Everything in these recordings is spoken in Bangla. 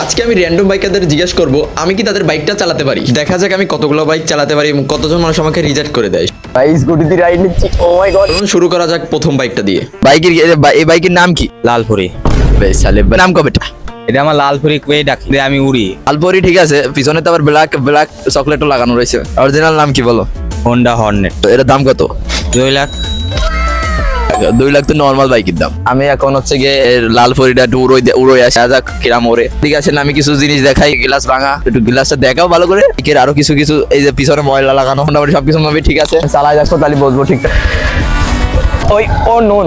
আজকে আমি র্যান্ডম বাইকারদের জিজ্ঞেস করব আমি কি তাদের বাইকটা চালাতে পারি। দেখা যাক আমি কতগুলো বাইক চালাতে পারি এবং কতজন মানুষ আমাকে রিজেক্ট করে দেয়। ভাই স্কুটিতে রাইড নিচ্ছি। ও মাই গড। চলুন শুরু করা যাক প্রথম বাইকটা দিয়ে। এই বাইকের নাম কি? লালপুরি। বেশ সালে নাম কবেটা? এটা আমার লালপুরি কই ডাকি আমি উড়ি। আলপরি ঠিক আছে, পিছনে তো আবার ব্ল্যাক চকলেটও লাগানো রয়েছে। অরিজিনাল নাম কি বলো? Honda Hornet. তো এর দাম কত? 2 লাখ। 2 লাখ তো নর্মাল বাইকের দাম। আমি এখন হচ্ছে গিয়ে লাল ফরিটা একটু উড়োই আসা যাক কিরাম ওরে। ঠিক আছে, আমি কিছু জিনিস দেখাই। গ্লাস ভাঙা, একটু গ্লাসটা দেখাও ভালো করে। এর আরো কিছু এই যে পিছনে ময়লা লাগানো, মোটামুটি সবকিছু ভাবে ঠিক আছে। চালাই যাচ্ছ তাহলে বলবো ঠিকঠাক। ওই ও নো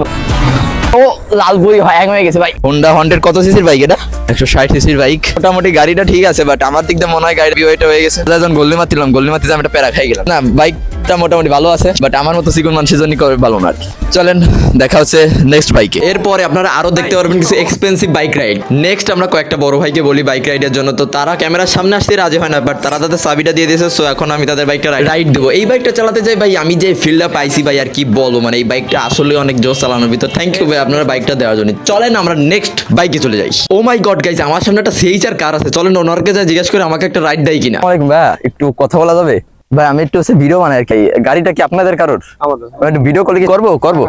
ও লাল বই হ্যাং হয়ে গেছে ভাই। হোন্ডা হর্নেট কত সিসির বাইক এটা? 160 সিসির বাইক। মোটামুটি গাড়িটা ঠিক আছে, বাট আমার দিক দিয়ে মনে হয় গাড়ির বিওটা হয়ে গেছে। যখন গোল্লি মারছিলাম, গোল্লি মারতে আমি একটা প্যারা খাই গেলাম। না, বাইকটা মোটামুটি ভালো আছে, বাট আমার মতো চিকন মানুষের জন্য ভালো না। চলেন দেখা হচ্ছে নেক্সট বাইকে। এরপরে আপনারা আরো দেখতে পারবেন কিছু এক্সপেন্সিভ বাইক রাইড। নেক্সট আমরা কয়েকটা বড় ভাইকে বলি বাইক রাইডের জন্য, তো তারা ক্যামেরার সামনে আসতে রাজি হয় না, বাট তারা তাদের চাবিটা দিয়ে দিয়েছে। সো এখন আমি তাদের বাইকটা রাইড দেবো। এই বাইকটা চালাতে যাই ভাই, আমি যে ফিল্ডটা পাইছি ভাই আর কি বলবো, মানে এই বাইকটা আসলে অনেক জোশ চালানোর ভিতর। থ্যাংক ইউ ভাই আপনারা বাইকটা দেওয়ার জন্য। চলেন আমরা নেক্সট বাইকে চলে যাই। ও মাই গড গাইস, আমার সামনে একটা সেইচার কার আছে। চলেন ওনারকে যা জিজ্ঞেস করে আমাকে একটা রাইড দেয় কিনা। ওয়ালাইকুম ভাই, একটু কথা বলা যাবে? ভাই আমি একটু হচ্ছে ভিডিও বানাই আর কি। গাড়িটা কি আপনাদের কারোর? আমাদের। ভিডিও কল কি করবো?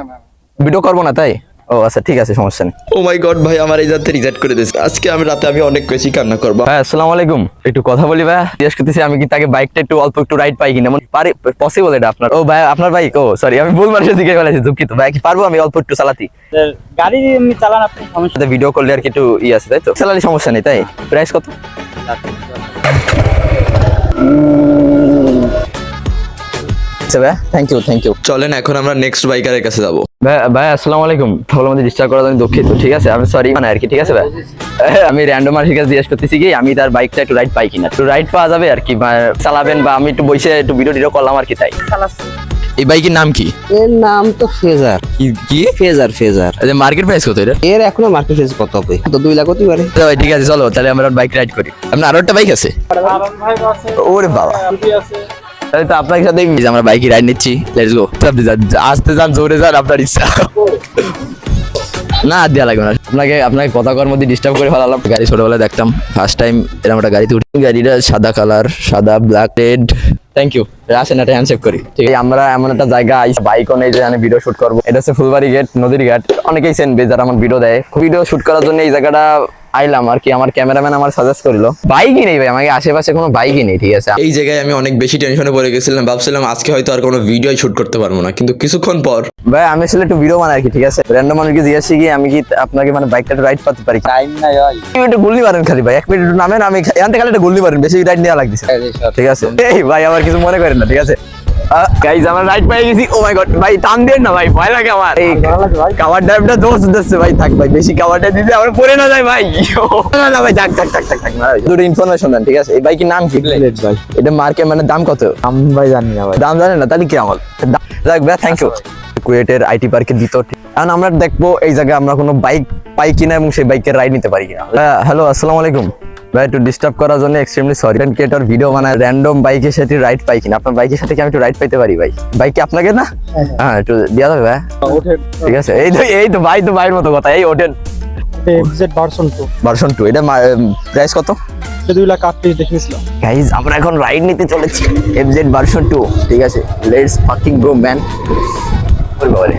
ভিডিও করবো না তাই? ও আচ্ছা ঠিক আছে, সমস্যা নেই। ও মাই গড ভাই, আমার এই যাতে রিজেক্ট করে দিয়েছে। আজকে আমি রাতে অনেক বেশি কান্না করবো। ভাই আসসালামু আলাইকুম, একটু কথা বলি ভাই। জিজ্ঞেস করতেছি আমি কি তাকে বাইকটা অল্প একটু রাইড পাই কিনা, পারি পসিবল এটা আপনার? ও ভাই আপনার বাইক? ও সরি, আমি ভুল মানুষের দিকে ফেলেছি, দুঃখিত ভাই। কি পারবো আমি অল্প একটু চালাতে? গাড়ি এমনি চালান আপনি, সমস্যা ভিডিও করলে আর কি একটু আছে তাই তো? চালালে সমস্যা নেই তাই? প্রাইস কত? Thank you. চলেন এখন আমরা নেক্সট বাইকারের কাছে যাবো। ভাই আসসালামু আলাইকুম, ভালো মধ্যে ডিস্টার্ব করার জন্য দুঃখিত। ঠিক আছে, আমি সরি মানে আর কি। ঠিক আছে ভাই, আমি র্যান্ডম মানুষের কাছে জিজ্ঞেস করতেছি কি আমি তার বাইকটা একটু রাইড পাই কিনা, একটু রাইড পাওয়া যাবে আর কি, চালাবেন বা আমি একটু বসে একটু ভিডিও করলাম আর কি তাই। এই বাইকের নাম কি? এর নাম তো ফেজার। কি ফেজার মার্কেট প্রাইস কত এটা? এর এখনো মার্কেট প্রাইস কত হবে? তো 2 লাখ হতে পারে। ভাই ঠিক আছে, চলো তাহলে আমরা বাইক রাইড করি। আপনার আরো একটা বাইক আছে? ওরে বাবা, তাহলে তো আপনার সাথে আমরা বাইকে রাইড নিচ্ছি। Let's go. আসতে যান, জোরে যান, আপনার ইচ্ছা। না দেওয়া লাগবে না আপনাকে কথা করার মধ্যে ডিস্টার্ব করে ফেলালাম। গাড়ি ছোটবেলায় দেখতাম, ফার্স্ট টাইম এরকম একটা গাড়িতে উঠি। গাড়িটা সাদা কালার, সাদা ব্ল্যাক রেড। Thank you. আসেন একটা হ্যান্ডশেক করি। ঠিক আছে, আমরা এমন একটা জায়গা বাইকও নেই যে আমি ভিডিও শুট করবো। এটা হচ্ছে ফুলবাড়ি গেট, নদীর ঘাট। অনেকেই চেনবে যারা আমার ভিডিও দেয়। ভিডিও শুট করার জন্য এই জায়গাটা আইলাম আর কি। আমার ক্যামেরাম্যান আমার সাজেস্ট করলো। বাইকই নেই ভাই, আমাকে আশেপাশে কোনো বাইকই নেই। ঠিক আছে, এই জায়গায় আমি অনেক বেশি টেনশনে পড়ে গেছিলাম, ভাবছিলাম আজকে হয়তো আর কোনো ভিডিও শুট করতে পারবো না, কিন্তু কিছুক্ষণ পর ভাই আমি আসলে একটু ভিডিও বানাই আর কি। ঠিক আছে, র্যান্ডম মানুষকে জিজ্ঞাসা কি আমি কি আপনাকে মানে বাইকটা রাইড পাতে পারি? টাইম নাই ভাই। একটু গুল্লি মারেন খালি ভাই, 1 মিনিট নামেন, আমি এখান থেকে খালি একটা গুল্লি মারেন, বেশি রাইড নেওয়া লাগতেছে। ঠিক আছে, এই ভাই আমার কিছু মনে করেন না। ঠিক আছে গাইস, আমরা রাইড পেয়ে গেছি। ও মাই গড ভাই, টান দেন না ভাই, ভয় লাগে আমার। এই কভার ড্রাইভটা দোষ দিচ্ছে ভাই, থাক ভাই, বেশি কভারটা দিতে আমরা পড়ে না যাই ভাই। না ভাই, থাক না। দুটো ইনফরমেশন দেন। ঠিক আছে, এই বাইকের নাম কি? ভাই এটা মার্কেট মানে দাম কত? আমি ভাই জানি না ভাই। দাম জানেন না? তাহলে কি আমার যাক ভাই, থ্যাংক ইউ। কুয়েটের আইটি পার্কের দ্বিতীয়। এখন আমরা দেখবো এই জায়গায় আমরা কোনো বাইক পাই কিনা এবং সেই বাইকের রাইড নিতে পারি কিনা। হ্যালো আসসালামু আলাইকুম ভাই, একটু ডিস্টার্ব করার জন্য এক্সট্রিমলি সরি। ক্রিয়েটর ভিডিও বানায়, র্যান্ডম বাইকের সাথে রাইড পাই কিনা? আপনার বাইকের সাথে কি আমি একটু রাইড পাইতে পারি ভাই? বাইক কি আপনাকে না? হ্যাঁ একটু দেওয়া যাবে ভাই? ঠিক আছে, এই তো ভাই, তো ভাইয়ের মতো কথা। এই ওঠেন এফজেড ভার্সন 2 এটা প্রাইস কত? 2 লাখ 38 দেখেছিলাম। গাইস আমরা এখন রাইড নিতে চলেছি এফজেড ভার্সন 2। ঠিক আছে, লেটস ফাকিং গো ম্যান। বলে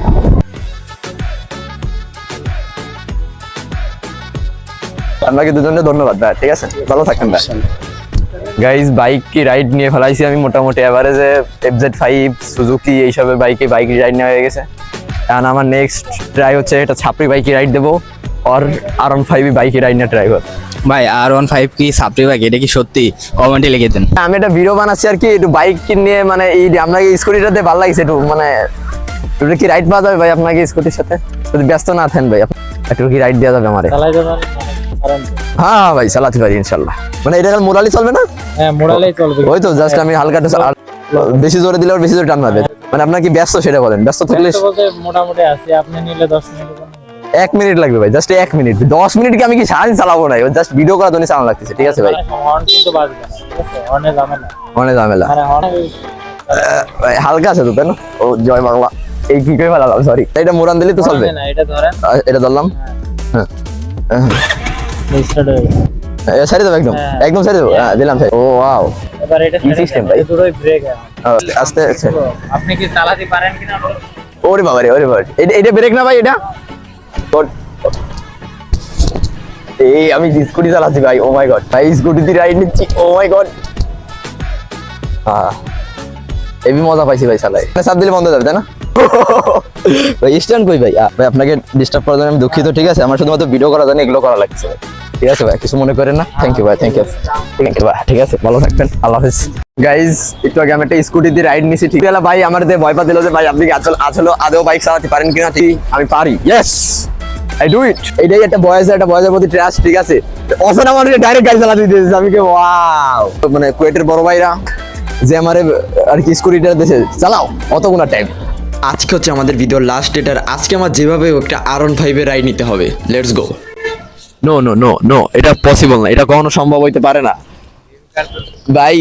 আপনাকে দুজনকে ধন্যবাদ ভাই। ঠিক আছে, ভালো থাকবেন ভাই। গাইস বাইক কি রাইড নিয়ে ফেলাইছি আমি মোটামুটি এভারেজে। FZ5 সুজুকি এইসবের বাইক রাইড নেওয়া হয়ে গেছে। এখন আমার নেক্সট ট্রাই হচ্ছে এটা ছাপড়ি বাইকে রাইড দেবো, আর R15 বাইকে রাইড নিয়ে ট্রাই করবো। ভাই R15 কি সাপ্রি বাইক? এটা কি সত্যি? কমেন্টে লিখে দেন। আমি একটা ভিডিও বানাচ্ছি আর কি, একটু বাইক নিয়ে, মানে এই আপনাকে স্কুটিটাতে ভালো লাগছে একটু, মানে একটু কি রাইড পাওয়া যাবে ভাই আপনাকে স্কুটির সাথে? যদি ব্যস্ত না থাকেন ভাই, একটু কি রাইড দেওয়া যাবে আমারে? হ্যাঁ ভাই চালাতে পারি ইনশাল্লাহ। মানে এটা মোরালি চলবে না? হ্যাঁ মোরালেই চলবে। ওই তো জাস্ট আমি হালকা বেশি জোরে দিলে বেশি জোরে টান মারবে। মানে আপনার কি ব্যস্ত সেটা বলেন? ব্যস্ত থাকলে মোটামুটি আছে, আপনি নিলে 10 মিনিট। 1 মিনিট লাগবে ভাই, জাস্ট 1 মিনিট। 10 মিনিট কি আমি কি সারাদিন চালাবো না, জাস্ট ভিডিও করার জন্য চালানো লাগতেছে। ঠিক আছে ভাই, হর্ন কিন্তু বাজবে না। ঠিক আছে, হর্নে ঝামেলা। অনেক ঝামেলা। মানে হর্নে হালকা আছে তো তাই না? ও জয় বাংলা। এই কি করে ফেলালাম, সরি। এটা মোরান দিলে তো চলবে না, এটা ধরেন। এটা ধরলাম। হ্যাঁ স্টার্ট হয়ে গেছে। সারি দেবো একদম হ্যাঁ। একদম সারি দেবো দিলাম সারি ও ওয়াও এবার এটা কি system ভাই? দুটোই ব্রেক আস্তে আস্তে আপনি কি চালাতে পারেন কিনা ওরে বাবা রে ওরে বাবা এটা ব্রেক না ভাই এটা God. এই আমি স্কুটি চালাচ্ছি ভাই ও মাই গড ভাই স্কুটিতে রাইড নিচ্ছি ও মাই গড এবি মজা পাইছি ভাই চালাই সাত দিলে বন্ধ হয়ে যাবে তাই না ভাই স্ট্যান্ড কই ভাই ভাই আপনাকে ডিস্টার্ব করার জন্য আমি দুঃখিত ঠিক আছে আমার শুধুমাত্র ভিডিও করার জন্য এগুলো করা লাগছে ঠিক আছে ভাই কিছু মনে করেন না থ্যাংক ইউ ভাই থ্যাংক ইউ ঠিক আছে ভালো থাকবেন আল্লাহ হাফেজ গাইজ একটু আগে আমি একটা স্কুটিতে রাইড নিছি ঠিক আছে ভাই আমার দিয়ে ভয় পা দিল যে ভাই আপনি কি আসলে আদৌ বাইক চালাতে পারেন কিনা ঠিক আমি পারি ইয়েস আই ডু ইট এইটাই একটা বয়েজের প্রতি ট্রাস্ট ঠিক আছে অসনা মানুষের ডাইরেক্ট গাড়ি চালাতে দিতেছে আমি কি ওয়াও মানে কুয়েটের বড় ভাইরা যে আমারে আর কি স্কুটিটা দেশে চালাও অতগুনা টাইম আজকে হচ্ছে আমাদের ভিডিওর লাস্ট ডেটার আজকে আমার যেভাবে একটা R15 এর রাইড নিতে হবে let's go no no no no এটা পসিবল না এটা কখনো সম্ভব হইতে পারে না ভাই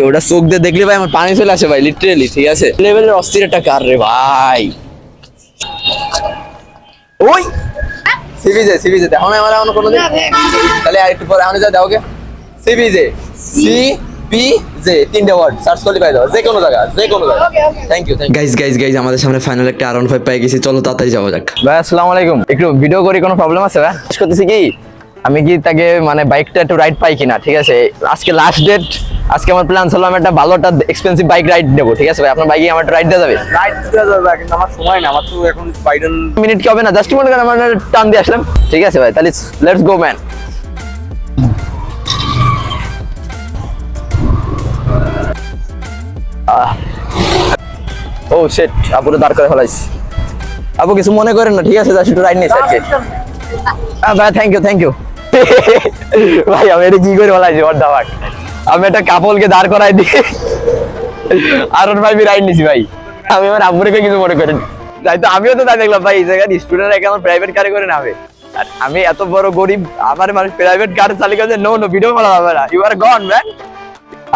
ওটা চোখ দিয়ে দেখলে ভাই আমার পানি চলে আসে ভাই লিটারেলি ঠিক আছে লেভেলের অস্থির একটা কার রে ভাই ওই সিবিজে দেখো না আমার কোনো দিন তাহলে আর একটু পরে আনে যা দাও ওকে সিবিজে সিবিজে তিনটা ওয়ার্ড সার্চ করলে পাই দাও যে কোনো জায়গা থ্যাংক ইউ গাইজ আমাদের সামনে ফাইনাল একটা R15 পেয়ে গেছি চলো তাড়াতাড়ি যাওয়া যাক ভাই আসসালামু আলাইকুম একটু ভিডিও করি কোনো প্রবলেম আছে ভাই জিজ্ঞেস করতেছি কি আমি কি তাকে মানে বাইকটা একটু রাইড পাই কিনা ঠিক আছে আজকে লাস্ট ডেট আজকে আমার প্ল্যান ছিল আমি একটা ভালো একটা এক্সপেন্সিভ বাইক রাইড নেবো ঠিক আছে ভাই আপনার বাইকে আমার রাইড দেওয়া যাবে রাইড দিতে যাবে কিন্তু আমার সময় না আমার তো এখন বাইডেন মিনিট কি হবে না জাস্ট মনে করেন আমার টান দিয়ে আসলাম ঠিক আছে ভাই তাহলে let's go man oh shit আপুরে দাঁড় করে ফেলাইছি আপু কিছু মনে করেন না ঠিক আছে জাস্ট একটু রাইড নিয়েছি আজকে ভাই থ্যাংক ইউ ভাই আমি এটা কি করে ফেলাইছি ওর দাবাক আমি একটা কাপলকে দাঁড় করাই দিয়ে R15 রাইড নিয়েছি ভাই আমি আমার আব্বুরে কিছু মনে করেন তাই তো আমিও তো তাই দেখলাম ভাই এই জায়গায় স্টুডেন্ট একে আমার প্রাইভেট কারে করে নামে আর আমি এত বড় গরিব আমার মানুষ প্রাইভেট কার চালিয়ে গেছে নো ভিডিও করা হবে না ইউ আর গন ম্যান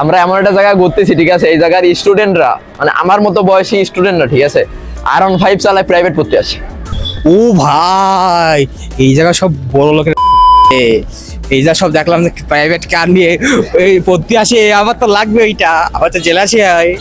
আমরা এমন একটা জায়গায় ঘুরতেছি ঠিক আছে এই জায়গার স্টুডেন্টরা মানে আমার মতো বয়সী স্টুডেন্টরা ঠিক আছে R15 চালায় প্রাইভেট পড়তে আসে ও ভাই এই জায়গা সব বড় লোকের এই যা সব দেখলাম প্রাইভেট কার নিয়ে পড়তে আসে আমার তো লাগবে এইটা আমার তো জেলাসি হয়